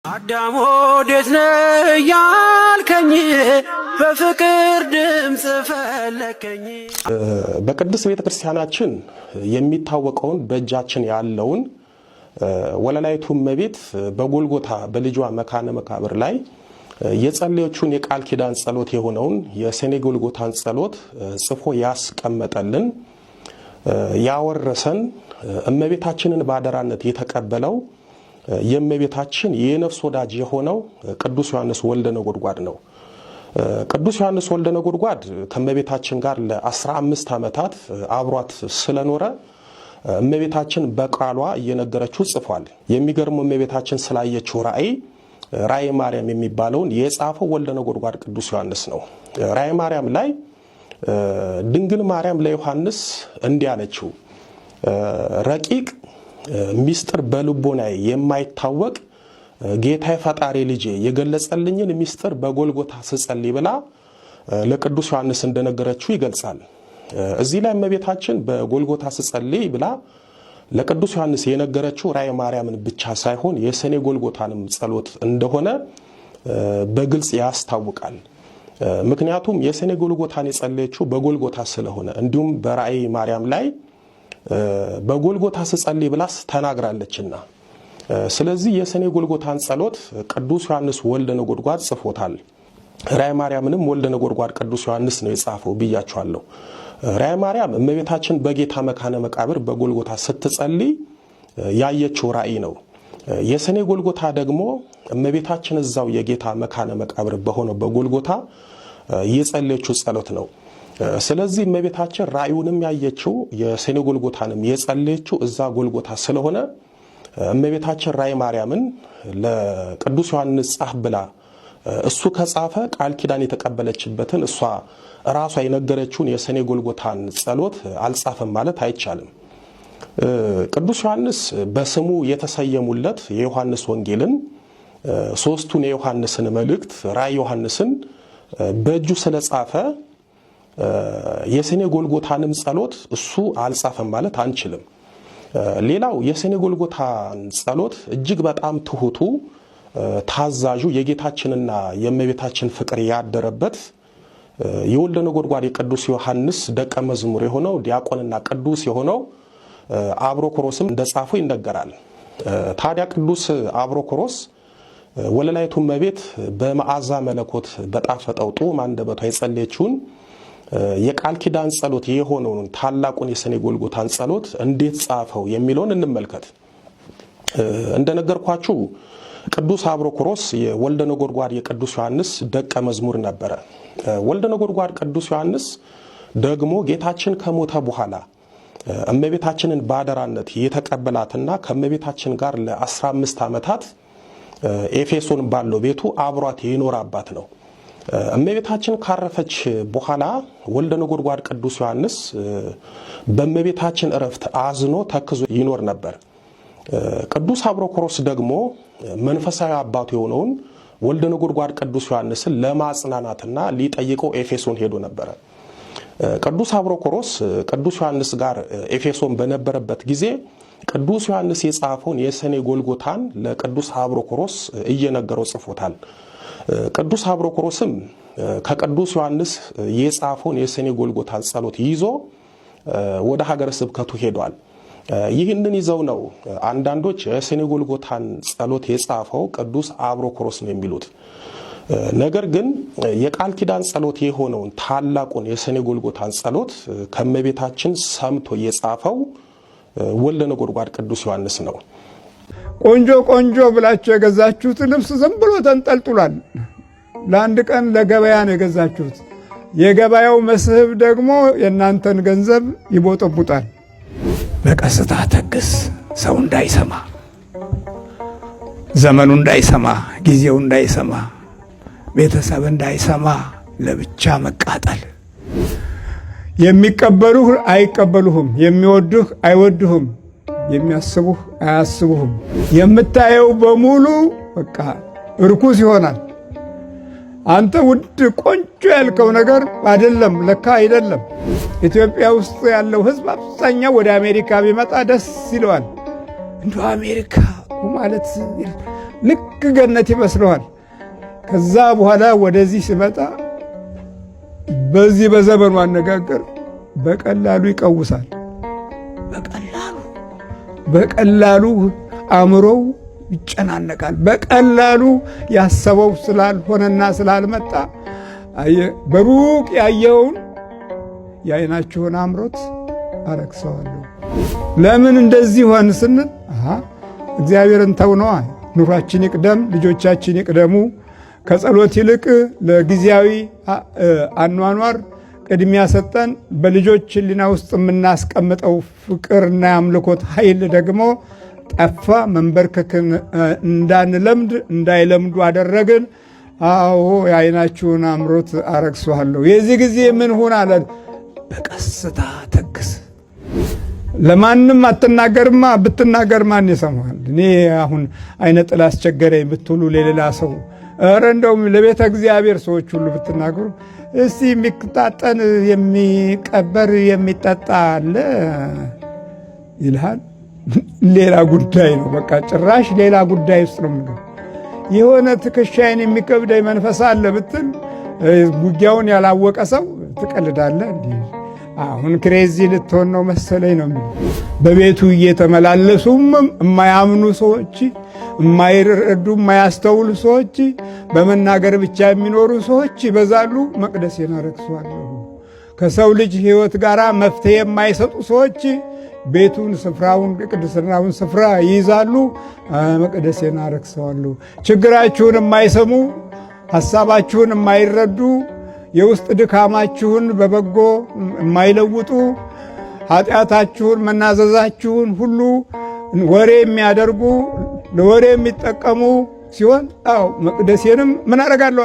አዳሞ ወዴት ነህ ያልከኝ በፍቅር ድምጽ ፈለከኝ። በቅድስት ቤተክርስቲያናችን የሚታወቀውን በእጃችን ያለውን ወለላይቱ እመቤት በጎልጎታ በልጇ መካነ መቃብር ላይ የጸለየችውን የቃል ኪዳን ጸሎት የሆነውን የሰኔ ጎልጎታን ጸሎት ጽፎ ያስቀመጠልን ያወረሰን እመቤታችንን ባደራነት የተቀበለው የእመቤታችን የነፍስ ወዳጅ የሆነው ቅዱስ ዮሐንስ ወልደ ነጎድጓድ ነው። ቅዱስ ዮሐንስ ወልደ ነጎድጓድ ከእመቤታችን ጋር ለ15 ዓመታት አብሯት ስለኖረ እመቤታችን በቃሏ እየነገረችው ጽፏል። የሚገርመው እመቤታችን ስላየችው ራእይ ማርያም የሚባለውን የጻፈው ወልደ ነጎድጓድ ቅዱስ ዮሐንስ ነው። ራእይ ማርያም ላይ ድንግል ማርያም ለዮሐንስ እንዲህ አለችው፣ ረቂቅ ሚስጥር በልቦናዬ የማይታወቅ ጌታ ፈጣሪ ልጄ የገለጸልኝን ሚስጥር በጎልጎታ ስጸልይ ብላ ለቅዱስ ዮሐንስ እንደነገረችው ይገልጻል። እዚህ ላይ እመቤታችን በጎልጎታ ስጸልይ ብላ ለቅዱስ ዮሐንስ የነገረችው ራእይ ማርያምን ብቻ ሳይሆን የሰኔ ጎልጎታንም ጸሎት እንደሆነ በግልጽ ያስታውቃል። ምክንያቱም የሰኔ ጎልጎታን የጸለየችው በጎልጎታ ስለሆነ እንዲሁም በራእይ ማርያም ላይ በጎልጎታ ስጸልይ ብላስ ተናግራለችና ስለዚህ የሰኔ ጎልጎታን ጸሎት ቅዱስ ዮሐንስ ወልደ ነጎድጓድ ጽፎታል። ራእይ ማርያምንም ወልደ ነጎድጓድ ቅዱስ ዮሐንስ ነው የጻፈው ብያቸዋለሁ። ራእይ ማርያም እመቤታችን በጌታ መካነ መቃብር በጎልጎታ ስትጸልይ ያየችው ራእይ ነው። የሰኔ ጎልጎታ ደግሞ እመቤታችን እዛው የጌታ መካነ መቃብር በሆነው በጎልጎታ የጸለየችው ጸሎት ነው። ስለዚህ እመቤታችን ራእዩንም ያየችው የሰኔ ጎልጎታንም የጸለየችው እዛ ጎልጎታ ስለሆነ እመቤታችን ራእይ ማርያምን ለቅዱስ ዮሐንስ ጻፍ ብላ እሱ ከጻፈ ቃል ኪዳን የተቀበለችበትን እሷ ራሷ የነገረችውን የሰኔ ጎልጎታን ጸሎት አልጻፈም ማለት አይቻልም። ቅዱስ ዮሐንስ በስሙ የተሰየሙለት የዮሐንስ ወንጌልን ሶስቱን የዮሐንስን መልእክት ራእይ ዮሐንስን በእጁ ስለጻፈ የሰኔ ጎልጎታንም ጸሎት እሱ አልጻፈም ማለት አንችልም። ሌላው የሰኔ ጎልጎታን ጸሎት እጅግ በጣም ትሁቱ ታዛዡ የጌታችንና የእመቤታችን ፍቅር ያደረበት የወልደ ነጎድጓድ የቅዱስ ዮሐንስ ደቀ መዝሙር የሆነው ዲያቆንና ቅዱስ የሆነው አብሮኮሮስም እንደጻፉ ይነገራል። ታዲያ ቅዱስ አብሮኮሮስ ወለላይቱ እመቤት በመዓዛ መለኮት በጣፈጠው ጡም አንደበቷ የጸለየችውን የቃል ኪዳን ጸሎት የሆነውን ታላቁን የሰኔ ጎልጎታን ጸሎት እንዴት ጻፈው የሚለውን እንመልከት። እንደነገርኳችሁ ቅዱስ አብሮኮሮስ የወልደ ነጎድጓድ የቅዱስ ዮሐንስ ደቀ መዝሙር ነበረ። ወልደ ነጎድጓድ ቅዱስ ዮሐንስ ደግሞ ጌታችን ከሞተ በኋላ እመቤታችንን ባደራነት የተቀበላትና ከእመቤታችን ጋር ለ15 ዓመታት ኤፌሶን ባለው ቤቱ አብሯት የኖረ አባት ነው። እመቤታችን ካረፈች በኋላ ወልደ ነጎድጓድ ቅዱስ ዮሐንስ በእመቤታችን ዕረፍት አዝኖ ተክዞ ይኖር ነበር። ቅዱስ አብሮኮሮስ ደግሞ መንፈሳዊ አባቱ የሆነውን ወልደ ነጎድጓድ ቅዱስ ዮሐንስን ለማጽናናትና ሊጠይቀው ኤፌሶን ሄዶ ነበር። ቅዱስ አብሮኮሮስ ቅዱስ ዮሐንስ ጋር ኤፌሶን በነበረበት ጊዜ ቅዱስ ዮሐንስ የጻፈውን የሰኔ ጎልጎታን ለቅዱስ አብሮኮሮስ እየነገረው ጽፎታል። ቅዱስ አብሮኮሮስም ከቅዱስ ዮሐንስ የጻፈውን የሰኔ ጎልጎታን ጸሎት ይዞ ወደ ሀገረ ስብከቱ ሄዷል። ይህንን ይዘው ነው አንዳንዶች የሰኔ ጎልጎታን ጸሎት የጻፈው ቅዱስ አብሮኮሮስ ነው የሚሉት። ነገር ግን የቃል ኪዳን ጸሎት የሆነውን ታላቁን የሰኔ ጎልጎታን ጸሎት ከእመቤታችን ሰምቶ የጻፈው ወልደ ነጎድጓድ ቅዱስ ዮሐንስ ነው። ቆንጆ ቆንጆ ብላችሁ የገዛችሁት ልብስ ዝም ብሎ ተንጠልጥሏል። ለአንድ ቀን ለገበያ ነው የገዛችሁት። የገበያው መስህብ ደግሞ የእናንተን ገንዘብ ይቦጠቡጣል። በቀስታ ተግስ፣ ሰው እንዳይሰማ፣ ዘመኑ እንዳይሰማ፣ ጊዜው እንዳይሰማ፣ ቤተሰብ እንዳይሰማ ለብቻ መቃጠል። የሚቀበሉህ አይቀበሉህም፣ የሚወዱህ አይወዱህም፣ የሚያስቡህ አያስቡህም። የምታየው በሙሉ በቃ እርኩስ ይሆናል። አንተ ውድ ቆንጆ ያልከው ነገር አይደለም፣ ለካ አይደለም። ኢትዮጵያ ውስጥ ያለው ሕዝብ አብዛኛው ወደ አሜሪካ ቢመጣ ደስ ይለዋል። እንደ አሜሪካ ማለት ልክ ገነት ይመስለዋል። ከዛ በኋላ ወደዚህ ሲመጣ በዚህ በዘመኑ አነጋገር በቀላሉ ይቀውሳል። በቀላሉ አእምሮው ይጨናነቃል። በቀላሉ ያሰበው ስላልሆነና ስላልመጣ በሩቅ ያየውን የዓይናችሁን አምሮት አረክሰዋለሁ። ለምን እንደዚህ ሆን ስንል እግዚአብሔርን ተውነዋ። ኑሯችን ይቅደም፣ ልጆቻችን ይቅደሙ። ከጸሎት ይልቅ ለጊዜያዊ አኗኗር ቅድሚያ ሰጠን በልጆች ሕሊና ውስጥ የምናስቀምጠው ፍቅርና የአምልኮት ኃይል ደግሞ ጠፋ። መንበርከክን እንዳንለምድ እንዳይለምዱ አደረግን። አዎ የዓይናችሁን አምሮት አረክሰዋለሁ። የዚህ ጊዜ ምን ሁን አለን? በቀስታ ተግስ። ለማንም አትናገርማ። ብትናገር ማን ይሰማል? እኔ አሁን አይነ ጥላ አስቸገረኝ ብትሉ ለሌላ ሰው ኧረ እንደውም ለቤተ እግዚአብሔር ሰዎች ሁሉ ብትናገሩ እስቲ የሚታጠን የሚቀበር የሚጠጣ አለ ይልሃል። ሌላ ጉዳይ ነው። በቃ ጭራሽ ሌላ ጉዳይ ውስጥ ነው የምንገባው። የሆነ ትከሻይን የሚከብደኝ መንፈስ አለ ብትል ጉዳዩን ያላወቀ ሰው ትቀልዳለህ እንዴ? አሁን ክሬዚ ልትሆን ነው መሰለኝ ነው የሚለው። በቤቱ እየተመላለሱም የማያምኑ ሰዎች፣ የማይረዱ የማያስተውሉ ሰዎች፣ በመናገር ብቻ የሚኖሩ ሰዎች ይበዛሉ። መቅደሴን አረክሰዋለሁ። ከሰው ልጅ ሕይወት ጋር መፍትሄ የማይሰጡ ሰዎች ቤቱን፣ ስፍራውን፣ ቅድስናውን ስፍራ ይይዛሉ። መቅደሴን አረክሰዋለሁ። ችግራችሁን የማይሰሙ ሐሳባችሁን የማይረዱ የውስጥ ድካማችሁን በበጎ የማይለውጡ ኃጢአታችሁን መናዘዛችሁን ሁሉ ወሬ የሚያደርጉ ለወሬ የሚጠቀሙ ሲሆን መቅደሴንም ምን አረጋለሁ?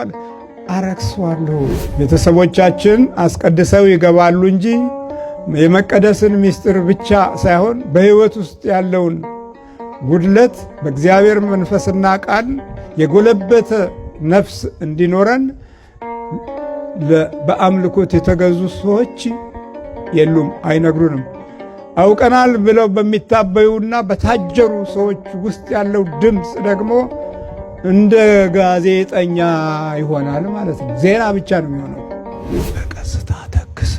አረክሰዋለሁ። ቤተሰቦቻችን አስቀድሰው ይገባሉ እንጂ የመቀደስን ምስጢር ብቻ ሳይሆን በሕይወት ውስጥ ያለውን ጉድለት በእግዚአብሔር መንፈስና ቃል የጎለበተ ነፍስ እንዲኖረን በአምልኮት የተገዙ ሰዎች የሉም፣ አይነግሩንም። አውቀናል ብለው በሚታበዩና በታጀሩ ሰዎች ውስጥ ያለው ድምፅ ደግሞ እንደ ጋዜጠኛ ይሆናል ማለት ነው። ዜና ብቻ ነው የሚሆነው። በቀስታ ተክስ።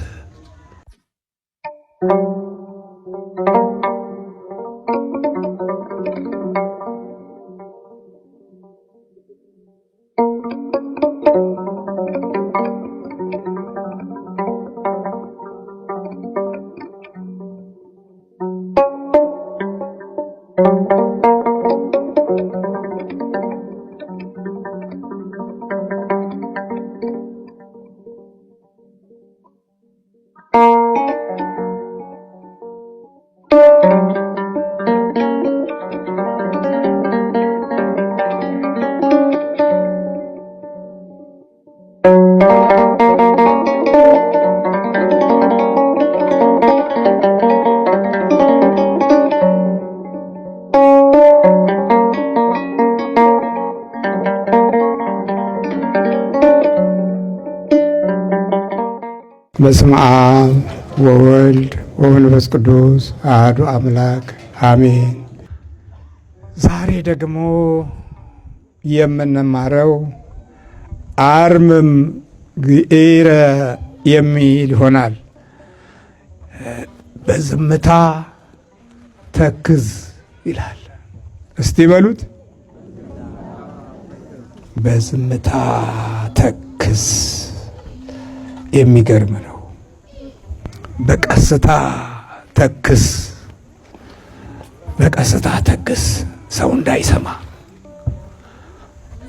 በስመ አብ ወወልድ ወመንፈስ ቅዱስ አሐዱ አምላክ አሜን። ዛሬ ደግሞ የምንማረው አርምም ግዕረ የሚል ይሆናል። በዝምታ ተክዝ ይላል። እስቲ በሉት። በዝምታ ተክዝ። የሚገርም ነው። በቀስታ ተክስ። በቀስታ ተክስ። ሰው እንዳይሰማ፣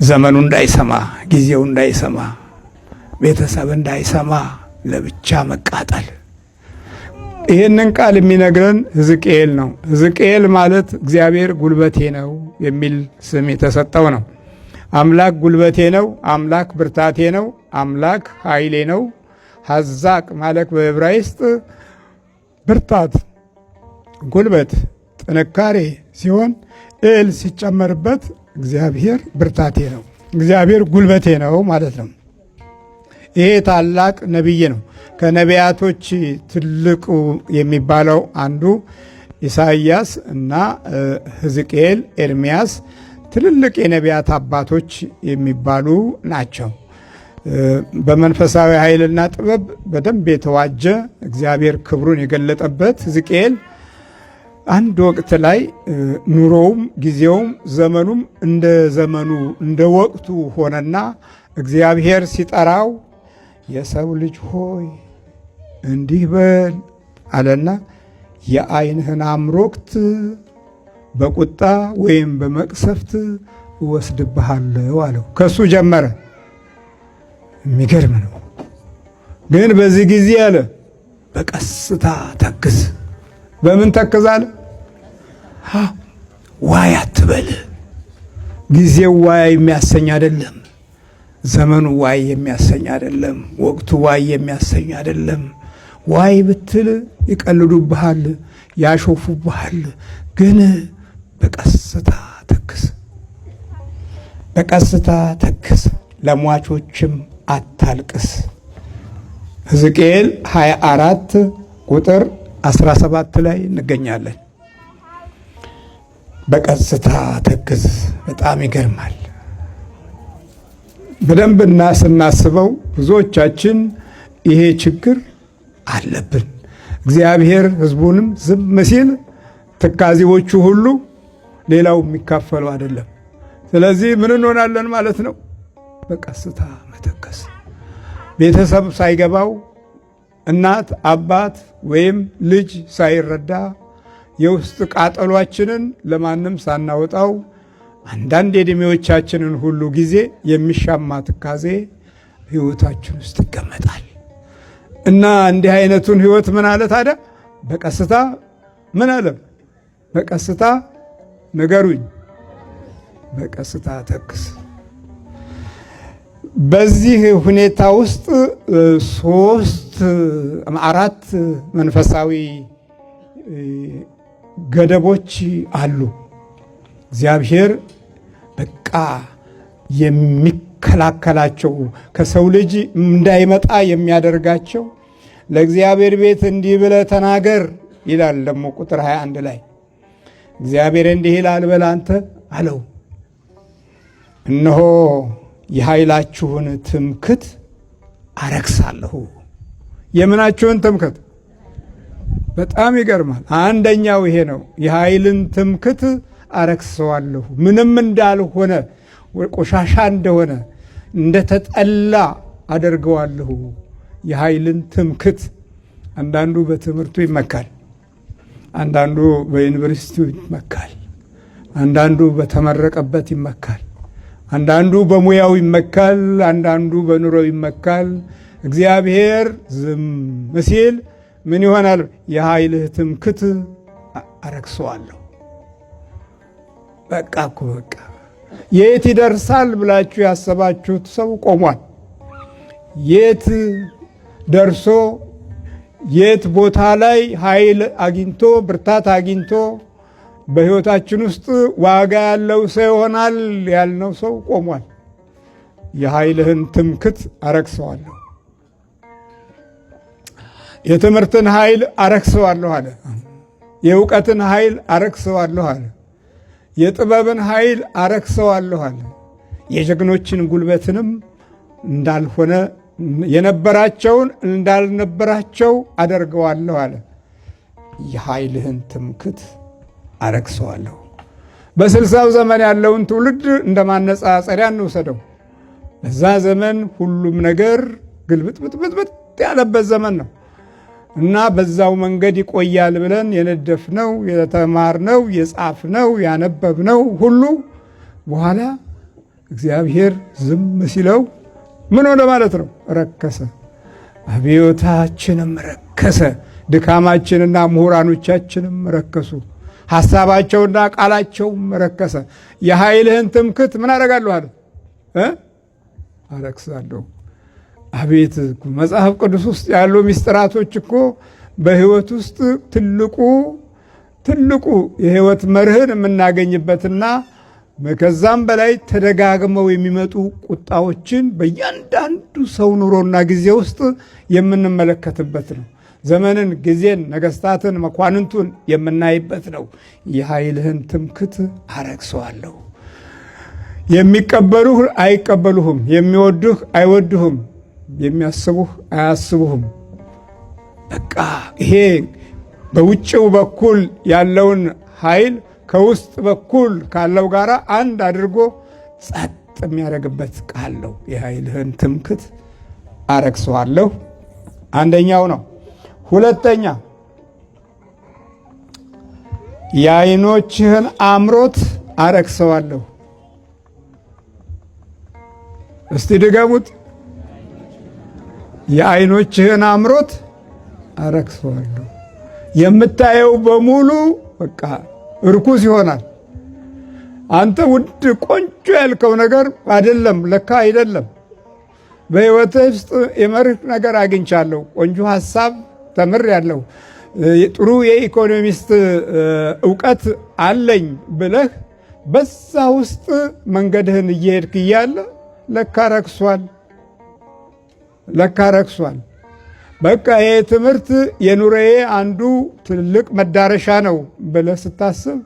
ዘመኑ እንዳይሰማ፣ ጊዜው እንዳይሰማ፣ ቤተሰብ እንዳይሰማ ለብቻ መቃጠል። ይህንን ቃል የሚነግረን ሕዝቅኤል ነው። ሕዝቅኤል ማለት እግዚአብሔር ጉልበቴ ነው የሚል ስም የተሰጠው ነው። አምላክ ጉልበቴ ነው፣ አምላክ ብርታቴ ነው፣ አምላክ ኃይሌ ነው። ሐዛቅ ማለት በዕብራይስጥ ብርታት፣ ጉልበት፣ ጥንካሬ ሲሆን ኤል ሲጨመርበት እግዚአብሔር ብርታቴ ነው፣ እግዚአብሔር ጉልበቴ ነው ማለት ነው። ይሄ ታላቅ ነቢይ ነው። ከነቢያቶች ትልቁ የሚባለው አንዱ ኢሳይያስ እና ሕዝቅኤል፣ ኤርምያስ ትልልቅ የነቢያት አባቶች የሚባሉ ናቸው። በመንፈሳዊ ኃይልና ጥበብ በደንብ የተዋጀ እግዚአብሔር ክብሩን የገለጠበት ሕዝቅኤል አንድ ወቅት ላይ ኑሮውም ጊዜውም ዘመኑም እንደ ዘመኑ እንደ ወቅቱ ሆነና እግዚአብሔር ሲጠራው የሰው ልጅ ሆይ እንዲህ በል አለና የዓይንህን አምሮክት በቁጣ ወይም በመቅሰፍት እወስድብሃለሁ አለው። ከሱ ጀመረ። የሚገርም ነው። ግን በዚህ ጊዜ አለ በቀስታ ተክዝ። በምን ተክዛለ? ዋይ አትበል። ጊዜው ዋይ የሚያሰኝ አይደለም። ዘመኑ ዋይ የሚያሰኝ አይደለም። ወቅቱ ዋይ የሚያሰኝ አይደለም። ዋይ ብትል ይቀልዱብሃል፣ ያሾፉብሃል። ግን በቀስታ ተክዝ፣ በቀስታ ተክዝ፣ ለሟቾችም አታልቅስ። ሕዝቅኤል 24 ቁጥር 17 ላይ እንገኛለን። በቀስታ ተክዝ። በጣም ይገርማል። በደንብ ስናስበው ብዙዎቻችን ይሄ ችግር አለብን። እግዚአብሔር ሕዝቡንም ዝም ሲል ትካዜዎቹ ሁሉ ሌላው የሚካፈሉ አይደለም። ስለዚህ ምን እንሆናለን ማለት ነው? በቀስታ መተከስ። ቤተሰብ ሳይገባው እናት አባት ወይም ልጅ ሳይረዳ የውስጥ ቃጠሏችንን ለማንም ሳናወጣው አንዳንድ የዕድሜዎቻችንን ሁሉ ጊዜ የሚሻማ ትካዜ ሕይወታችን ውስጥ ይቀመጣል እና እንዲህ አይነቱን ሕይወት ምን አለ ታዲያ? በቀስታ ምን አለ? በቀስታ ንገሩኝ፣ በቀስታ ተክስ። በዚህ ሁኔታ ውስጥ አራት መንፈሳዊ ገደቦች አሉ። እግዚአብሔር በቃ የሚከላከላቸው ከሰው ልጅ እንዳይመጣ የሚያደርጋቸው ለእግዚአብሔር ቤት እንዲህ ብለህ ተናገር ይላል። ደግሞ ቁጥር 21 ላይ እግዚአብሔር እንዲህ ይላል በል አንተ አለው፣ እነሆ የኃይላችሁን ትምክት አረክሳለሁ። የምናችሁን ትምክት? በጣም ይገርማል። አንደኛው ይሄ ነው። የኃይልን ትምክት አረክሰዋለሁ። ምንም እንዳልሆነ ቆሻሻ እንደሆነ እንደተጠላ አደርገዋለሁ። የኃይልን ትምክት። አንዳንዱ በትምህርቱ ይመካል፣ አንዳንዱ በዩኒቨርሲቲው ይመካል፣ አንዳንዱ በተመረቀበት ይመካል፣ አንዳንዱ በሙያው ይመካል፣ አንዳንዱ በኑሮው ይመካል። እግዚአብሔር ዝም ሲል ምን ይሆናል? የኃይልህ ትምክት አረክሰዋለሁ። በቃ እኮ በቃ የት ይደርሳል ብላችሁ ያሰባችሁት ሰው ቆሟል። የት ደርሶ የት ቦታ ላይ ኃይል አግኝቶ ብርታት አግኝቶ በሕይወታችን ውስጥ ዋጋ ያለው ሰው ይሆናል ያልነው ሰው ቆሟል። የኃይልህን ትምክት አረክሰዋለሁ። የትምህርትን ኃይል አረክሰዋለሁ አለ። የእውቀትን ኃይል አረክሰዋለሁ አለ። የጥበብን ኃይል አረክሰዋለሁ አለ። የጀግኖችን ጉልበትንም እንዳልሆነ የነበራቸውን እንዳልነበራቸው አደርገዋለሁ አለ። የኃይልህን ትምክት አረክሰዋለሁ። በ60ው ዘመን ያለውን ትውልድ እንደ ማነጻጸሪያ እንውሰደው። በዛ ዘመን ሁሉም ነገር ግልብጥብጥብጥ ያለበት ዘመን ነው እና በዛው መንገድ ይቆያል ብለን የነደፍነው የተማርነው የጻፍነው ያነበብነው ሁሉ በኋላ እግዚአብሔር ዝም ሲለው ምን ሆነ ማለት ነው? ረከሰ። አብዮታችንም ረከሰ። ድካማችንና ምሁራኖቻችንም ረከሱ። ሐሳባቸውና ቃላቸውም ረከሰ። የኃይልህን ትምክት ምን አደርጋለሁ አለ? አረክሳለሁ። አቤት መጽሐፍ ቅዱስ ውስጥ ያሉ ምስጢራቶች እኮ በሕይወት ውስጥ ትልቁ የሕይወት መርህን የምናገኝበትና ከዛም በላይ ተደጋግመው የሚመጡ ቁጣዎችን በእያንዳንዱ ሰው ኑሮና ጊዜ ውስጥ የምንመለከትበት ነው። ዘመንን፣ ጊዜን፣ ነገስታትን፣ መኳንንቱን የምናይበት ነው። የኃይልህን ትምክት አረክሰዋለሁ። የሚቀበሉህ አይቀበሉህም፣ የሚወዱህ አይወዱህም፣ የሚያስቡህ አያስቡህም። በቃ ይሄ በውጭው በኩል ያለውን ኃይል ከውስጥ በኩል ካለው ጋር አንድ አድርጎ ጸጥ የሚያደርግበት ቃል ነው። የኃይልህን ትምክት አረክሰዋለሁ አንደኛው ነው። ሁለተኛ የዓይኖችህን አምሮት አረክሰዋለሁ። እስቲ ድገሙት። የዓይኖችህን አምሮት አረክሰዋለሁ። የምታየው በሙሉ በቃ እርኩስ ይሆናል። አንተ ውድ ቆንጆ ያልከው ነገር አይደለም፣ ለካ አይደለም። በሕይወትህ ውስጥ የመርህ ነገር አግኝቻለሁ፣ ቆንጆ ሐሳብ ተምሬያለሁ፣ ጥሩ የኢኮኖሚስት ዕውቀት አለኝ ብለህ በዛ ውስጥ መንገድህን እየሄድክ እያለ ለካ ረክሷል፣ ለካ ረክሷል። በቃ ይሄ ትምህርት የኑሮዬ አንዱ ትልቅ መዳረሻ ነው ብለህ ስታስብ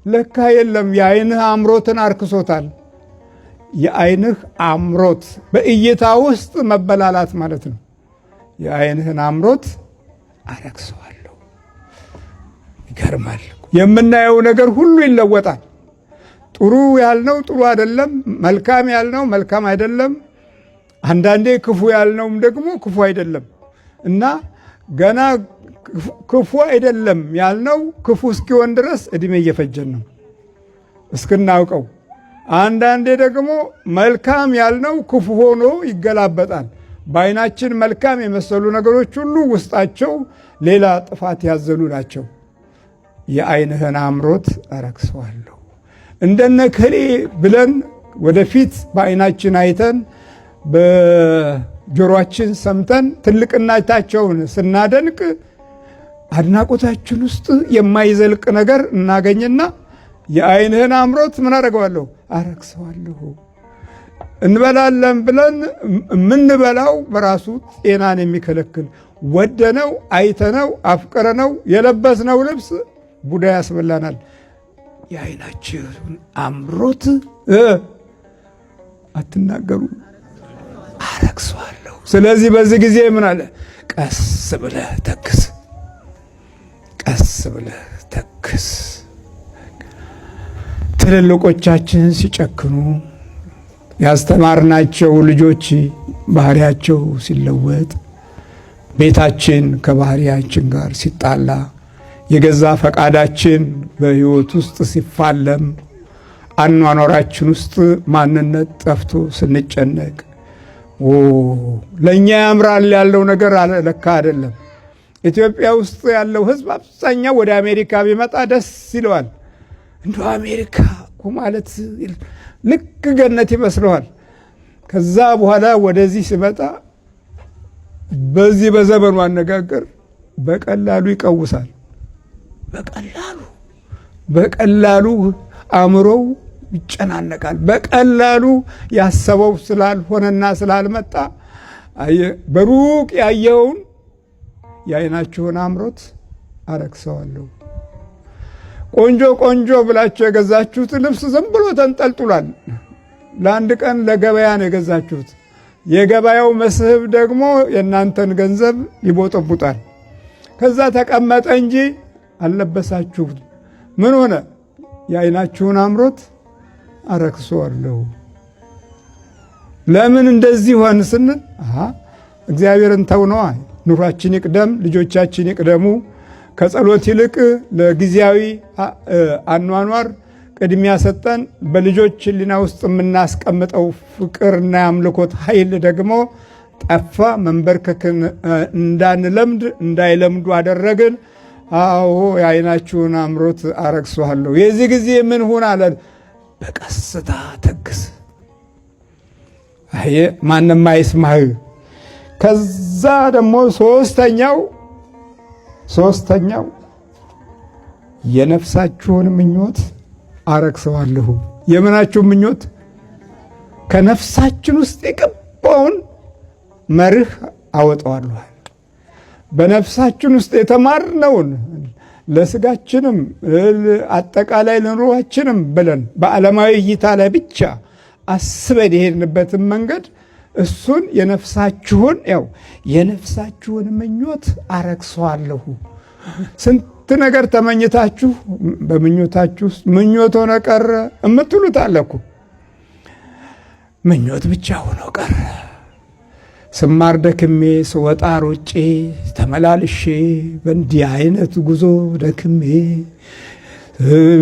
ለካ የለም፣ የዓይንህ አምሮትን አርክሶታል። የዓይንህ አምሮት በእይታ ውስጥ መበላላት ማለት ነው። የዓይንህን አምሮት አረክሰዋለሁ። ይገርማል። የምናየው ነገር ሁሉ ይለወጣል። ጥሩ ያልነው ጥሩ አይደለም፣ መልካም ያልነው መልካም አይደለም፣ አንዳንዴ ክፉ ያልነውም ደግሞ ክፉ አይደለም እና ገና ክፉ አይደለም ያልነው ክፉ እስኪሆን ድረስ እድሜ እየፈጀን ነው እስክናውቀው። አንዳንዴ ደግሞ መልካም ያልነው ክፉ ሆኖ ይገላበጣል። በዓይናችን መልካም የመሰሉ ነገሮች ሁሉ ውስጣቸው ሌላ ጥፋት ያዘሉ ናቸው። የዓይንህን አምሮት አረክሰዋለሁ። እንደነ ከሌ ብለን ወደፊት በዓይናችን አይተን በጆሮአችን ሰምተን ትልቅነታቸውን ስናደንቅ አድናቆታችን ውስጥ የማይዘልቅ ነገር እናገኝና የዓይንህን አምሮት ምን አደርገዋለሁ? አረክሰዋለሁ። እንበላለን ብለን የምንበላው በራሱ ጤናን የሚከለክል ወደነው አይተነው አፍቅረነው የለበስነው ልብስ ቡዳ ያስበላናል። የዓይናችሁን አምሮት አትናገሩ፣ አረክሰዋለሁ። ስለዚህ በዚህ ጊዜ ምን አለ? ቀስ ብለህ ተክስ፣ ቀስ ብለህ ተክስ። ትልልቆቻችን ሲጨክኑ ያስተማርናቸው ልጆች ባህሪያቸው ሲለወጥ፣ ቤታችን ከባህሪያችን ጋር ሲጣላ፣ የገዛ ፈቃዳችን በሕይወት ውስጥ ሲፋለም፣ አኗኗራችን ውስጥ ማንነት ጠፍቶ ስንጨነቅ፣ ለእኛ ያምራል ያለው ነገር ለካ አይደለም። ኢትዮጵያ ውስጥ ያለው ሕዝብ አብዛኛው ወደ አሜሪካ ቢመጣ ደስ ይለዋል። እንደ አሜሪካ እኮ ማለት ልክ ገነት ይመስለዋል። ከዛ በኋላ ወደዚህ ሲመጣ በዚህ በዘመኑ አነጋገር በቀላሉ ይቀውሳል። በቀላሉ አእምሮው ይጨናነቃል። በቀላሉ ያሰበው ስላልሆነና ስላልመጣ በሩቅ ያየውን የዓይናችሁን አምሮት አረክሰዋለሁ። ቆንጆ ቆንጆ ብላችሁ የገዛችሁት ልብስ ዝም ብሎ ተንጠልጥሏል። ለአንድ ቀን ለገበያ ነው የገዛችሁት። የገበያው መስህብ ደግሞ የእናንተን ገንዘብ ይቦጠቡጣል። ከዛ ተቀመጠ እንጂ አልለበሳችሁት። ምን ሆነ? የዓይናችሁን አምሮት አረክሰዋለሁ። ለምን እንደዚህ ሆን ስንል እግዚአብሔርን ተውነዋ። ኑሯችን ይቅደም፣ ልጆቻችን ይቅደሙ። ከጸሎት ይልቅ ለጊዜያዊ አኗኗር ቅድሚያ ሰጠን። በልጆች ሕሊና ውስጥ የምናስቀምጠው ፍቅርና የአምልኮት ኃይል ደግሞ ጠፋ። መንበርከክን እንዳንለምድ እንዳይለምዱ አደረግን። አዎ የዓይናችሁን አምሮት አረክሰዋለሁ። የዚህ ጊዜ ምን ሁን አለ? በቀስታ ተክስ። ማንም አይስማህ። ከዛ ደግሞ ሶስተኛው የነፍሳችሁን ምኞት አረክሰዋለሁ። የምናችሁ ምኞት? ከነፍሳችን ውስጥ የገባውን መርህ አወጣዋለሁ። በነፍሳችን ውስጥ የተማርነውን ለስጋችንም አጠቃላይ ለኑሯችንም ብለን በዓለማዊ እይታ ላይ ብቻ አስበን የሄድንበትን መንገድ እሱን የነፍሳችሁን ምኞት አረክሰዋለሁ። ስንት ነገር ተመኝታችሁ በምኞታችሁ ውስጥ ምኞት ሆነ ቀረ እምትሉት አለ እኮ። ምኞት ብቻ ሆኖ ቀረ። ስማር ደክሜ ስወጣ ሮጬ ተመላልሼ በእንዲህ አይነት ጉዞ ደክሜ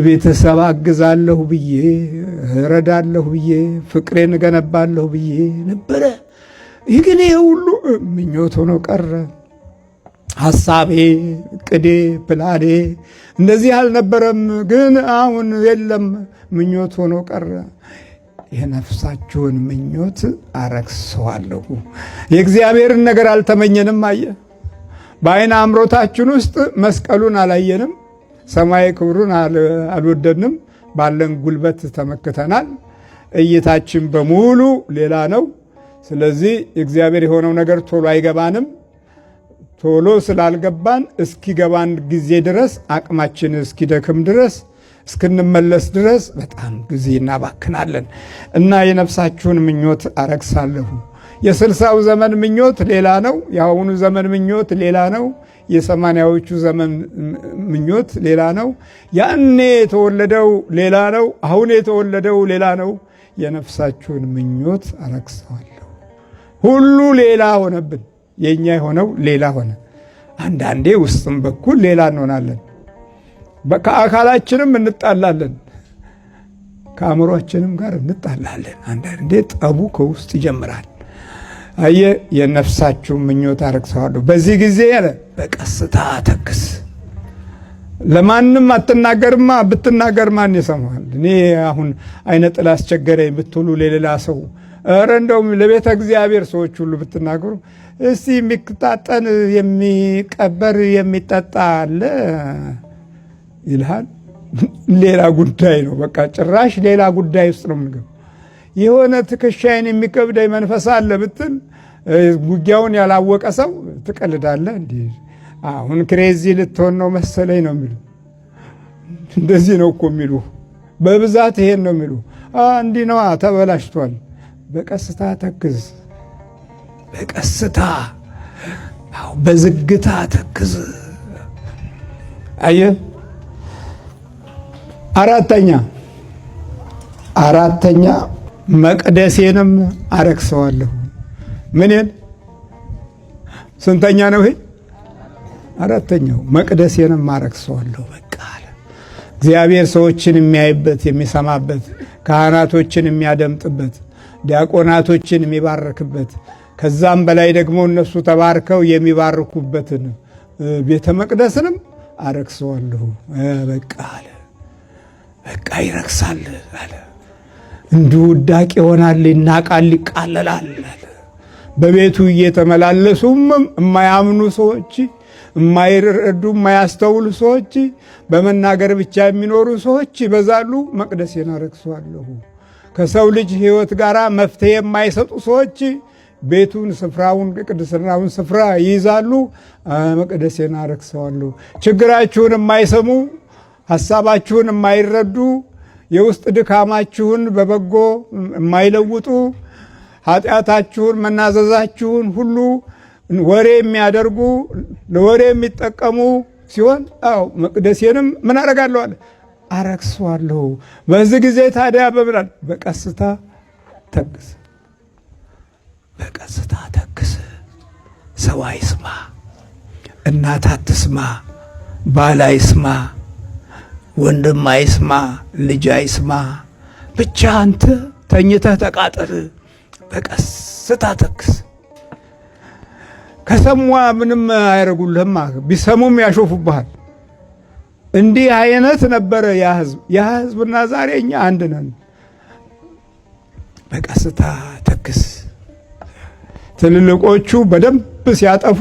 ቤተሰብ አግዛለሁ ብዬ እረዳለሁ ብዬ ፍቅሬን እገነባለሁ ብዬ ነበረ። ይህ ግን ይሄ ሁሉ ምኞት ሆኖ ቀረ። ሐሳቤ፣ ቅዴ፣ ፕላኔ እንደዚህ አልነበረም። ግን አሁን የለም፣ ምኞት ሆኖ ቀረ። የነፍሳችሁን ምኞት አረክሰዋለሁ። የእግዚአብሔርን ነገር አልተመኘንም። አየ በዓይነ አምሮታችን ውስጥ መስቀሉን አላየንም። ሰማይ ክብሩን አልወደድንም። ባለን ጉልበት ተመክተናል። እይታችን በሙሉ ሌላ ነው። ስለዚህ እግዚአብሔር የሆነው ነገር ቶሎ አይገባንም። ቶሎ ስላልገባን እስኪገባን ጊዜ ድረስ አቅማችን እስኪደክም ድረስ እስክንመለስ ድረስ በጣም ጊዜ እናባክናለን እና የነፍሳችሁን ምኞት አረክሳለሁ። የ60ው ዘመን ምኞት ሌላ ነው። የአሁኑ ዘመን ምኞት ሌላ ነው። የ80ዎቹ ዘመን ምኞት ሌላ ነው። ያኔ የተወለደው ሌላ ነው። አሁን የተወለደው ሌላ ነው። የነፍሳችሁን ምኞት አረክሰዋለሁ። ሁሉ ሌላ ሆነብን። የኛ የሆነው ሌላ ሆነ። አንዳንዴ ውስጥም በኩል ሌላ እንሆናለን። ከአካላችንም እንጣላለን፣ ከአእምሮአችንም ጋር እንጣላለን። አንዳንዴ ጠቡ ከውስጥ ይጀምራል። አየ የነፍሳችሁ ምኞት አረክሰዋለሁ። በዚህ ጊዜ ያለ በቀስታ ተክስ። ለማንም አትናገርማ። ብትናገር ማን ይሰማል? እኔ አሁን አይነ ጥላ አስቸገረኝ ብትሉ ለሌላ ሰው ኧረ እንደውም ለቤተ እግዚአብሔር ሰዎች ሁሉ ብትናገሩ እስቲ የሚታጠን የሚቀበር የሚጠጣ አለ ይልሃል። ሌላ ጉዳይ ነው። በቃ ጭራሽ ሌላ ጉዳይ ውስጥ ነው የምንገባው። የሆነ ትከሻይን የሚከብደኝ መንፈስ አለ ብትል ጉጊያውን ያላወቀ ሰው ትቀልዳለህ። እንዴ አሁን ክሬዚ ልትሆን ነው መሰለኝ ነው የሚሉ። እንደዚህ ነው እኮ የሚሉ በብዛት ይሄን ነው የሚሉ። እንዲህ ነዋ ተበላሽቷል። በቀስታ ተክዝ፣ በቀስታ በዝግታ ተክዝ። አየህ አራተኛ መቅደሴንም አረክሰዋለሁ። ምንን? ስንተኛ ነው ይሄ? አራተኛው መቅደሴንም አረክሰዋለሁ። በቃ አለ እግዚአብሔር ሰዎችን የሚያይበት የሚሰማበት፣ ካህናቶችን የሚያደምጥበት፣ ዲያቆናቶችን የሚባርክበት፣ ከዛም በላይ ደግሞ እነሱ ተባርከው የሚባርኩበትን ቤተ መቅደስንም አረክሰዋለሁ። በቃ አለ በቃ ይረክሳል አለ። እንዲሁ ውዳቂ ይሆናል፣ ይናቃል፣ ይቃለላል አለ። በቤቱ እየተመላለሱም የማያምኑ ሰዎች፣ የማይረዱ የማያስተውሉ ሰዎች፣ በመናገር ብቻ የሚኖሩ ሰዎች ይበዛሉ። መቅደሴን አረክሰዋለሁ። ከሰው ልጅ ሕይወት ጋር መፍትሄ የማይሰጡ ሰዎች ቤቱን፣ ስፍራውን፣ ቅድስናውን ስፍራ ይይዛሉ። መቅደሴን አረክሰዋለሁ። ችግራችሁን የማይሰሙ፣ ሐሳባችሁን የማይረዱ፣ የውስጥ ድካማችሁን በበጎ የማይለውጡ፣ ኃጢአታችሁን መናዘዛችሁን ሁሉ ወሬ የሚያደርጉ፣ ለወሬ የሚጠቀሙ ሲሆን መቅደሴንም ምን አረጋለሁ አለ አረክሰዋለሁ። በዚህ ጊዜ ታዲያ በብላል በቀስታ ተክስ፣ በቀስታ ተክስ። ሰው አይስማ፣ እናት አትስማ፣ ባል አይስማ፣ ወንድም አይስማ፣ ልጅ አይስማ። ብቻ አንተ ተኝተህ ተቃጠል። በቀስታ ተክስ። ከሰሟ ምንም አያረጉልህም። ቢሰሙም ያሾፉብሃል። እንዲህ አይነት ነበረ ያ ሕዝብና ዛሬ እኛ አንድ ነን። በቀስታ ተክስ። ትልልቆቹ በደንብ ሲያጠፉ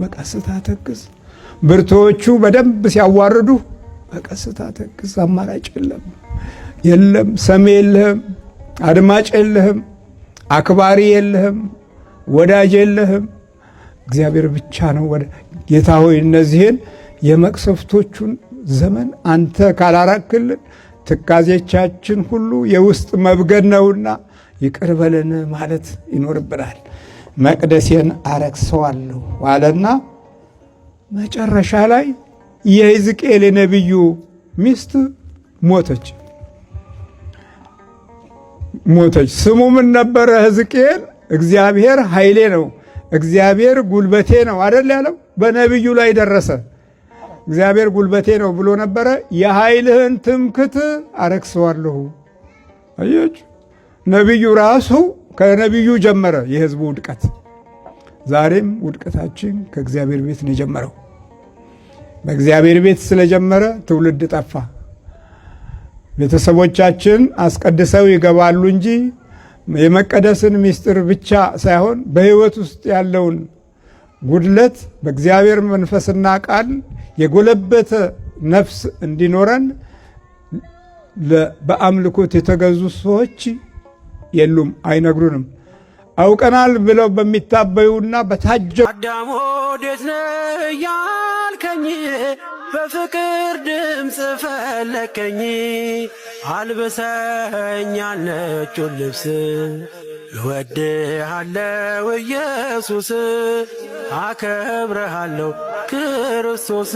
በቀስታ ተክስ። ብርቶቹ በደንብ ሲያዋርዱ በቀስታ ተክስ። አማራጭ የለም፣ ሰሚ የለህም፣ አድማጭ የለህም፣ አክባሪ የለህም፣ ወዳጅ የለህም። እግዚአብሔር ብቻ ነው። ጌታ ሆይ እነዚህን የመቅሰፍቶቹን ዘመን አንተ ካላራክልን ትካዜቻችን ሁሉ የውስጥ መብገድ ነውና ይቅር በለን ማለት ይኖርብናል። መቅደሴን አረክሰዋለሁ አለና መጨረሻ ላይ የሕዝቅኤል የነቢዩ ሚስት ሞተች። ስሙ ምን ነበረ? ሕዝቅኤል እግዚአብሔር ኃይሌ ነው፣ እግዚአብሔር ጉልበቴ ነው አይደል ያለው? በነቢዩ ላይ ደረሰ። እግዚአብሔር ጉልበቴ ነው ብሎ ነበረ። የኃይልህን ትምክት አረክሰዋለሁ። አያችሁ፣ ነቢዩ ራሱ ከነቢዩ ጀመረ የሕዝቡ ውድቀት። ዛሬም ውድቀታችን ከእግዚአብሔር ቤት ነው የጀመረው። በእግዚአብሔር ቤት ስለጀመረ ትውልድ ጠፋ። ቤተሰቦቻችን አስቀድሰው ይገባሉ እንጂ የመቀደስን ምስጢር ብቻ ሳይሆን በሕይወት ውስጥ ያለውን ጉድለት በእግዚአብሔር መንፈስና ቃል የጎለበተ ነፍስ እንዲኖረን በአምልኮት የተገዙ ሰዎች የሉም፣ አይነግሩንም። አውቀናል ብለው በሚታበዩና በታጀቡ አዳም ወዴት ነህ ያልከኝ በፍቅር ድምፅ ፈለከኝ። አልብሰኝ ነጩን ልብስ እወድሃለሁ ኢየሱስ፣ አከብረሃለሁ ክርስቶስ።